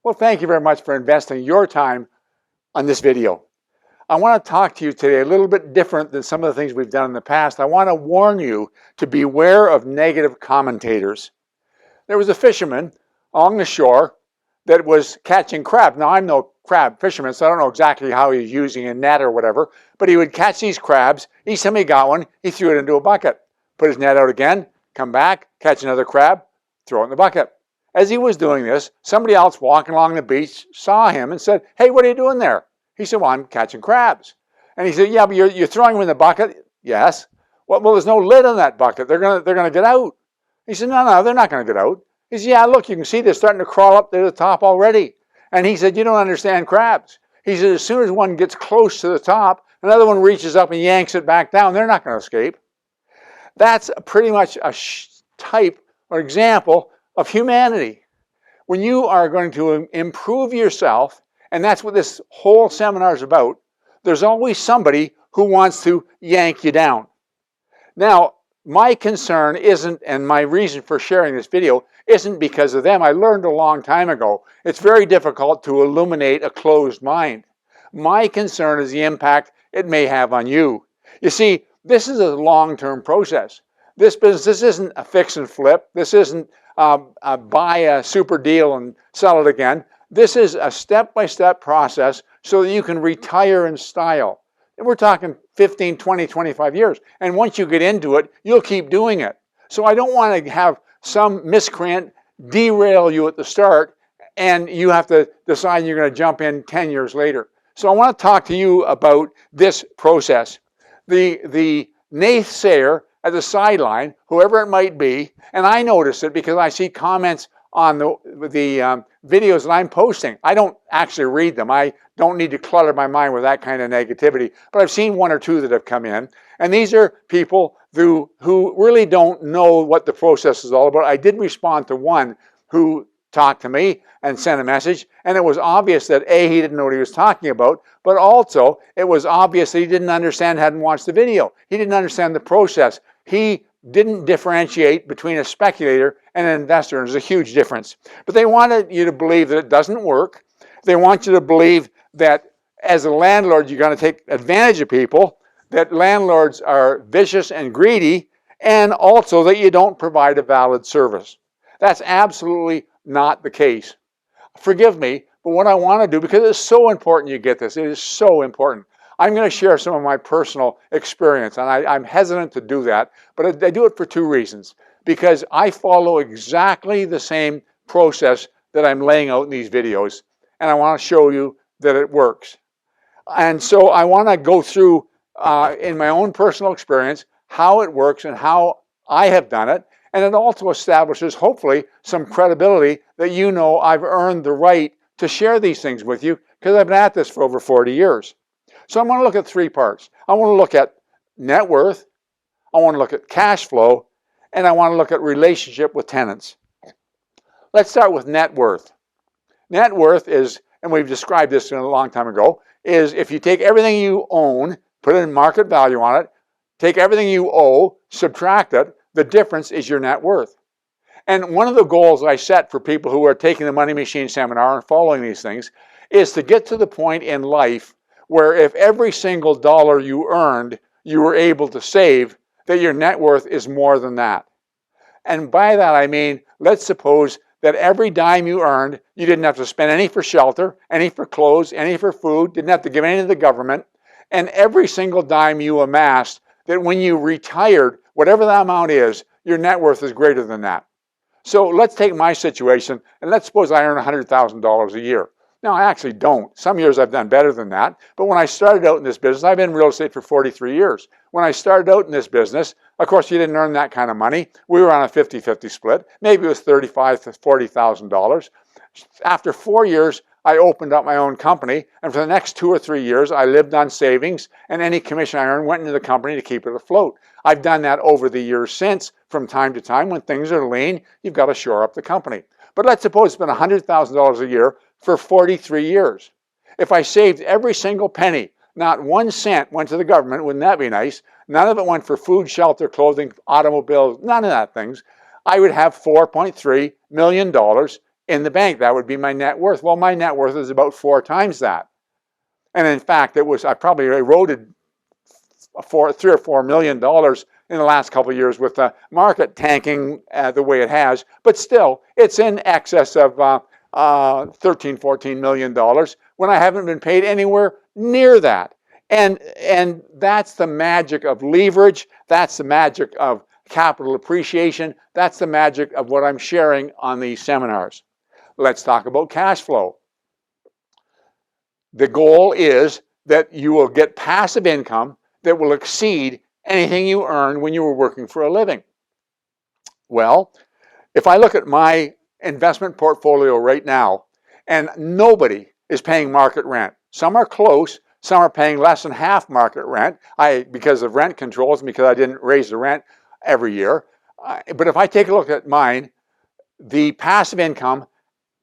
Well, thank you very much for investing your time on this video. I want to talk to you today a little bit different than some of the things we've done in the past. I want to warn you to beware of negative commentators. There was a fisherman along the shore that was catching crab. Now, I'm no crab fisherman, so I don't know exactly how he was using a net or whatever, but he would catch these crabs. Each time he got one, he threw it into a bucket, put his net out again, come back, catch another crab, throw it in the bucket. As he was doing this, somebody else walking along the beach saw him and said, "Hey, what are you doing there?" He said, "Well, I'm catching crabs." And he said, "Yeah, but you're throwing them in the bucket?" "Yes." Well, there's no lid on that bucket. They're gonna get out. He said, "No, they're not gonna get out." He said, "Yeah, look, you can see they're starting to crawl up to the top already." And he said, "You don't understand crabs." He said, "As soon as one gets close to the top, another one reaches up and yanks it back down. They're not going to escape." That's pretty much a type or example of humanity. When you are going to improve yourself, and that's what this whole seminar is about, there's always somebody who wants to yank you down. Now, my concern isn't, and my reason for sharing this video isn't because of them. I learned a long time ago, it's very difficult to illuminate a closed mind. My concern is the impact it may have on you. You see, this is a long-term process. This business, this isn't a fix and flip. This isn't buy a super deal and sell it again. This is a step-by-step process so that you can retire in style. And we're talking 15, 20, 25 years. And once you get into it, you'll keep doing it. So I don't want to have some miscreant derail you at the start and you have to decide you're going to jump in 10 years later. So I want to talk to you about this process. The naysayer at the sideline, whoever it might be, and I notice it because I see comments on the videos that I'm posting. I don't actually read them. I don't need to clutter my mind with that kind of negativity, but I've seen one or two that have come in, and these are people who really don't know what the process is all about. I did respond to one who talked to me and sent a message, and it was obvious that A, he didn't know what he was talking about, but also it was obvious that he didn't understand, hadn't watched the video. He didn't understand the process. He didn't differentiate between a speculator and an investor. There's a huge difference. But they wanted you to believe that it doesn't work. They want you to believe that as a landlord, you're going to take advantage of people, that landlords are vicious and greedy, and also that you don't provide a valid service. That's absolutely not the case. Forgive me, but what I want to do, because it's so important you get this, it is so important. I'm going to share some of my personal experience, and I'm hesitant to do that, but I do it for two reasons. Because I follow exactly the same process that I'm laying out in these videos, and I want to show you that it works. And so I want to go through, in my own personal experience, how it works and how I have done it, and it also establishes, hopefully, some credibility that you know I've earned the right to share these things with you, because I've been at this for over 40 years. So I want to look at three parts. I want to look at net worth, I want to look at cash flow, and I want to look at relationship with tenants. Let's start with net worth. Net worth is, and we've described this a long time ago, is if you take everything you own, put in market value on it, take everything you owe, subtract it, the difference is your net worth. And one of the goals I set for people who are taking the Money Machine seminar and following these things is to get to the point in life where if every single dollar you earned, you were able to save, that your net worth is more than that. And by that I mean, let's suppose that every dime you earned, you didn't have to spend any for shelter, any for clothes, any for food, didn't have to give any to the government, and every single dime you amassed, that when you retired, whatever that amount is, your net worth is greater than that. So let's take my situation, and let's suppose I earn $100,000 a year. Now, I actually don't. Some years I've done better than that. But when I started out in this business, I've been in real estate for 43 years. When I started out in this business, of course, you didn't earn that kind of money. We were on a 50-50 split. Maybe it was $35,000 to $40,000. After 4 years, I opened up my own company. And for the next 2 or 3 years, I lived on savings. And any commission I earned went into the company to keep it afloat. I've done that over the years since. From time to time, when things are lean, you've got to shore up the company. But let's suppose it's been $100,000 a year for 43 years. If I saved every single penny, not 1 cent went to the government, wouldn't that be nice? None of it went for food, shelter, clothing, automobiles, none of that things. I would have $4.3 million in the bank. That would be my net worth. Well, my net worth is about 4 times that. And in fact, I probably eroded $3 or $4 million in the last couple of years with the market tanking the way it has. But still, it's in excess of $13–14 million when I haven't been paid anywhere near that. And that's the magic of leverage. That's the magic of capital appreciation. That's the magic of what I'm sharing on these seminars. Let's talk about cash flow. The goal is that you will get passive income that will exceed anything you earned when you were working for a living. Well, if I look at my investment portfolio right now, and nobody is paying market rent. Some are close, some are paying less than half market rent because of rent controls and because I didn't raise the rent every year. But if I take a look at mine, the passive income,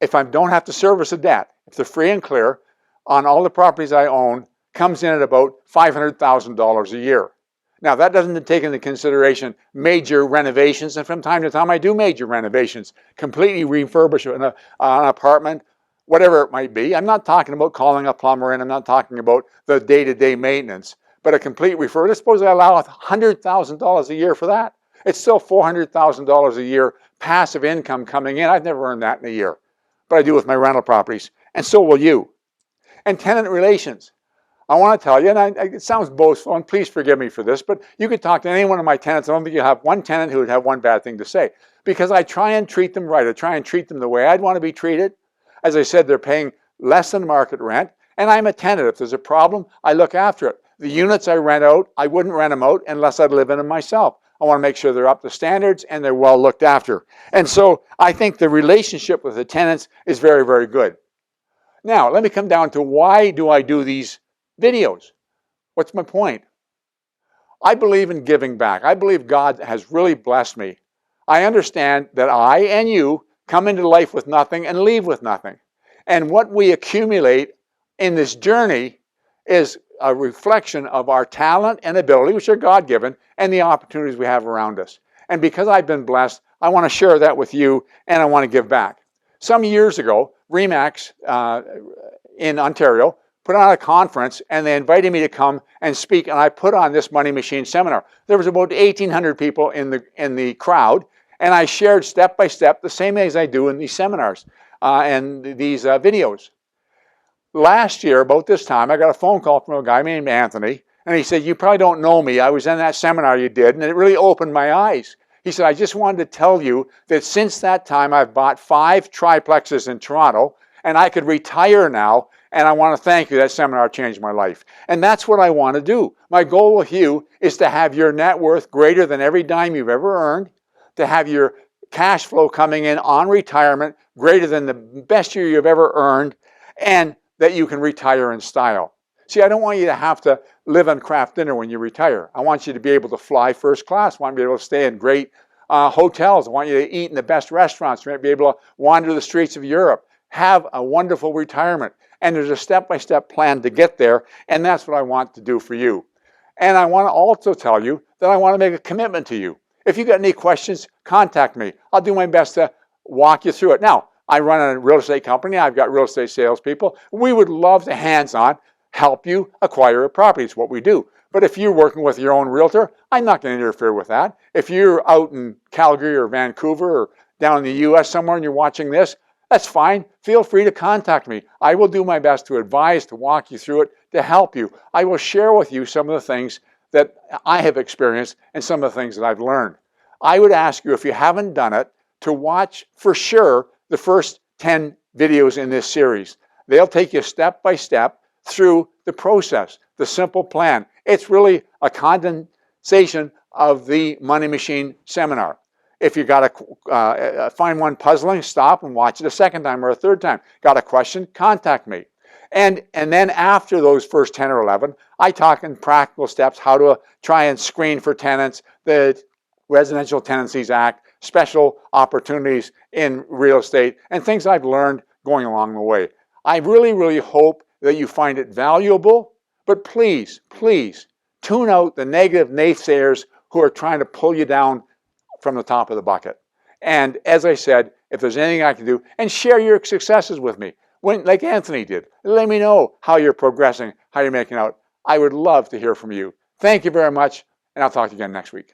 if I don't have to service a debt, if they're free and clear, on all the properties I own, comes in at about $500,000 a year. Now, that doesn't take into consideration major renovations, and from time to time I do major renovations, completely refurbish an apartment, whatever it might be. I'm not talking about calling a plumber in, I'm not talking about the day-to-day maintenance, but a complete refurbish. Let's suppose I allow $100,000 a year for that. It's still $400,000 a year passive income coming in. I've never earned that in a year, but I do with my rental properties, and so will you. And tenant relations. I want to tell you, and it sounds boastful, and please forgive me for this, but you could talk to any one of my tenants. I don't think you'll have one tenant who would have one bad thing to say, because I try and treat them right. I try and treat them the way I'd want to be treated. As I said, they're paying less than market rent, and I'm a tenant. If there's a problem, I look after it. The units I rent out, I wouldn't rent them out unless I'd live in them myself. I want to make sure they're up to standards and they're well looked after. And so I think the relationship with the tenants is very, very good. Now, let me come down to why do I do these videos? What's my point? I believe in giving back. I believe God has really blessed me. I understand that I and you come into life with nothing and leave with nothing. And what we accumulate in this journey is a reflection of our talent and ability, which are God-given, and the opportunities we have around us. And because I've been blessed, I want to share that with you, and I want to give back. Some years ago, RE/MAX in Ontario put on a conference, and they invited me to come and speak, and I put on this Money Machine seminar. There was about 1,800 people in the crowd, and I shared step by step the same as I do in these seminars and these videos. Last year, about this time, I got a phone call from a guy named Anthony, and he said, "You probably don't know me. I was in that seminar you did," and it really opened my eyes. He said, "I just wanted to tell you that since that time, I've bought 5 triplexes in Toronto, and I could retire now, and I want to thank you. That seminar changed my life." And that's what I want to do. My goal with you is to have your net worth greater than every dime you've ever earned, to have your cash flow coming in on retirement greater than the best year you've ever earned, and that you can retire in style. See, I don't want you to have to live on craft dinner when you retire. I want you to be able to fly first class. I want you to be able to stay in great hotels. I want you to eat in the best restaurants. You might be able to wander the streets of Europe. Have a wonderful retirement. And there's a step-by-step plan to get there, and that's what I want to do for you. And I want to also tell you that I want to make a commitment to you. If you got any questions, contact me. I'll do my best to walk you through it. Now, I run a real estate company. I've got real estate salespeople. We would love to hands-on help you acquire a property. It's what we do. But if you're working with your own realtor, I'm not going to interfere with that. If you're out in Calgary or Vancouver or down in the U.S. somewhere and you're watching this, that's fine. Feel free to contact me. I will do my best to advise, to walk you through it, to help you. I will share with you some of the things that I have experienced and some of the things that I've learned. I would ask you, if you haven't done it, to watch for sure the first 10 videos in this series. They'll take you step by step through the process, the simple plan. It's really a condensation of the Money Machine seminar. If you got to find one puzzling, stop and watch it a second time or a third time. Got a question? Contact me. And then after those first 10 or 11, I talk in practical steps how to try and screen for tenants, the Residential Tenancies Act, special opportunities in real estate, and things I've learned going along the way. I really, really hope that you find it valuable, but please, please tune out the negative naysayers who are trying to pull you down from the top of the bucket. And as I said, if there's anything I can do, and share your successes with me. Like Anthony did. Let me know how you're progressing, how you're making out. I would love to hear from you. Thank you very much, and I'll talk to you again next week.